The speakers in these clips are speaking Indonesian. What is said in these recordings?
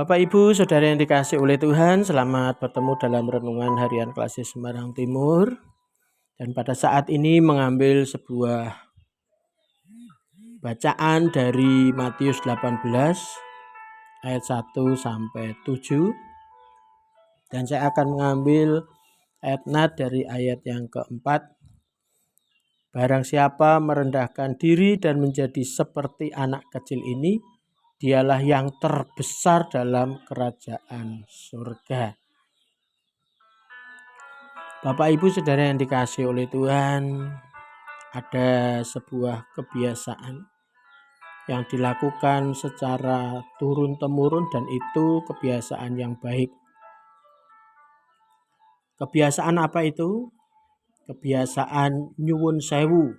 Bapak, Ibu, Saudara yang dikasihi oleh Tuhan, selamat bertemu dalam Renungan Harian Klasik Semarang Timur. Dan pada saat ini mengambil sebuah bacaan dari Matius 18 ayat 1 sampai 7. Dan saya akan mengambil ayat nat dari ayat yang keempat. Barang siapa merendahkan diri dan menjadi seperti anak kecil ini, dialah yang terbesar dalam kerajaan surga. Bapak, Ibu, Saudara yang dikasihi oleh Tuhan, ada sebuah kebiasaan yang dilakukan secara turun-temurun dan itu kebiasaan yang baik. Kebiasaan apa itu? Kebiasaan nyuwun sewu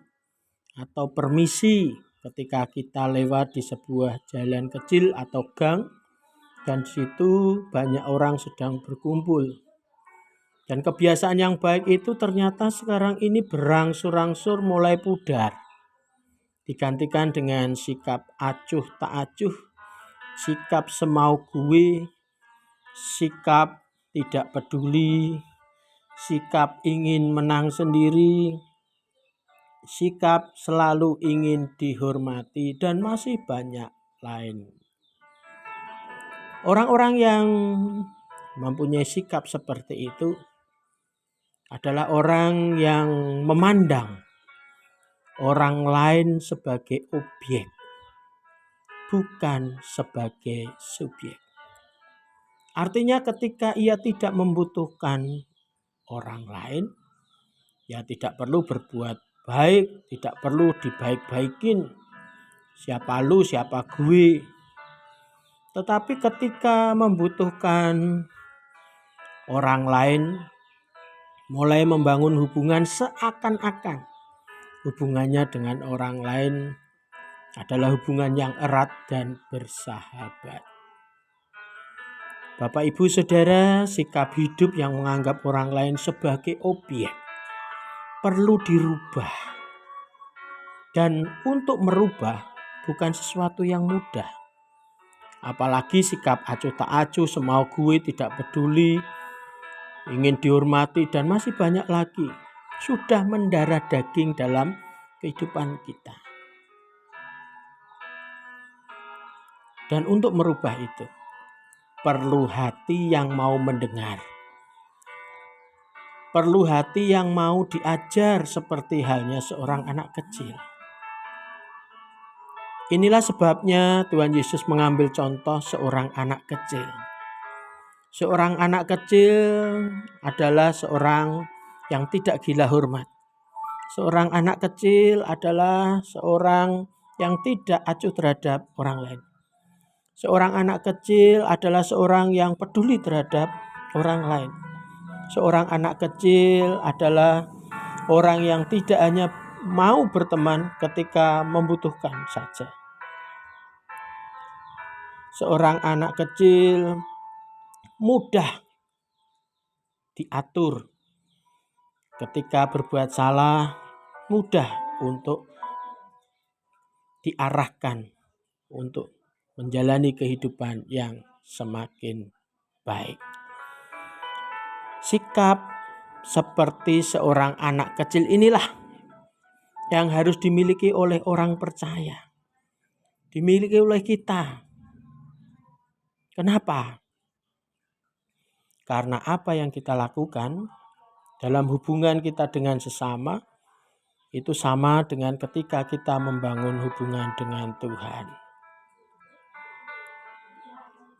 atau permisi ketika kita lewat di sebuah jalan kecil atau gang dan di situ banyak orang sedang berkumpul. Dan kebiasaan yang baik itu ternyata sekarang ini berangsur-angsur mulai pudar. Digantikan dengan sikap acuh tak acuh, sikap semau gue, sikap tidak peduli, sikap ingin menang sendiri, sikap selalu ingin dihormati, dan masih banyak lain. Orang-orang yang mempunyai sikap seperti itu adalah orang yang memandang orang lain sebagai objek, bukan sebagai subjek. Artinya ketika ia tidak membutuhkan orang lain, ya tidak perlu berbuat baik, tidak perlu dibaik-baikin. Siapa lu, siapa gue. Tetapi ketika membutuhkan orang lain, mulai membangun hubungan seakan-akan hubungannya dengan orang lain adalah hubungan yang erat dan bersahabat. Bapak, Ibu, Saudara, sikap hidup yang menganggap orang lain sebagai objek perlu dirubah. Dan untuk merubah bukan sesuatu yang mudah. Apalagi sikap acuh tak acuh, semau gue, tidak peduli, ingin dihormati, dan masih banyak lagi. Sudah mendarah daging dalam kehidupan kita. Dan untuk merubah itu, perlu hati yang mau mendengar. Perlu hati yang mau diajar seperti halnya seorang anak kecil. Inilah sebabnya Tuhan Yesus mengambil contoh seorang anak kecil. Seorang anak kecil adalah seorang yang tidak gila hormat. Seorang anak kecil adalah seorang yang tidak acuh terhadap orang lain. Seorang anak kecil adalah seorang yang peduli terhadap orang lain. Seorang anak kecil adalah orang yang tidak hanya mau berteman ketika membutuhkan saja. Seorang anak kecil mudah diatur. Ketika berbuat salah, mudah untuk diarahkan untuk menjalani kehidupan yang semakin baik. Sikap seperti seorang anak kecil inilah yang harus dimiliki oleh orang percaya. Dimiliki oleh kita. Kenapa? Karena apa yang kita lakukan dalam hubungan kita dengan sesama itu sama dengan ketika kita membangun hubungan dengan Tuhan.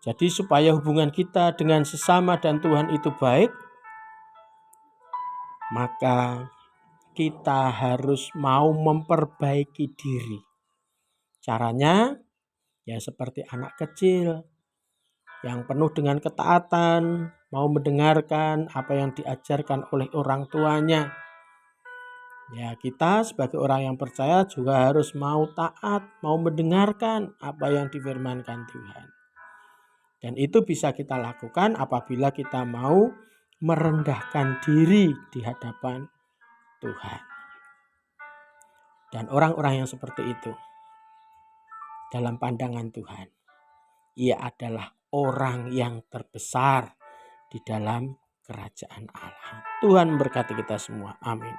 Jadi supaya hubungan kita dengan sesama dan Tuhan itu baik, maka kita harus mau memperbaiki diri. Caranya ya seperti anak kecil yang penuh dengan ketaatan, mau mendengarkan apa yang diajarkan oleh orang tuanya. Ya, kita sebagai orang yang percaya juga harus mau taat, mau mendengarkan apa yang difirmankan Tuhan. Dan itu bisa kita lakukan apabila kita mau merendahkan diri di hadapan Tuhan. Dan orang-orang yang seperti itu dalam pandangan Tuhan, ia adalah orang yang terbesar di dalam kerajaan Allah. Tuhan berkati kita semua. Amin.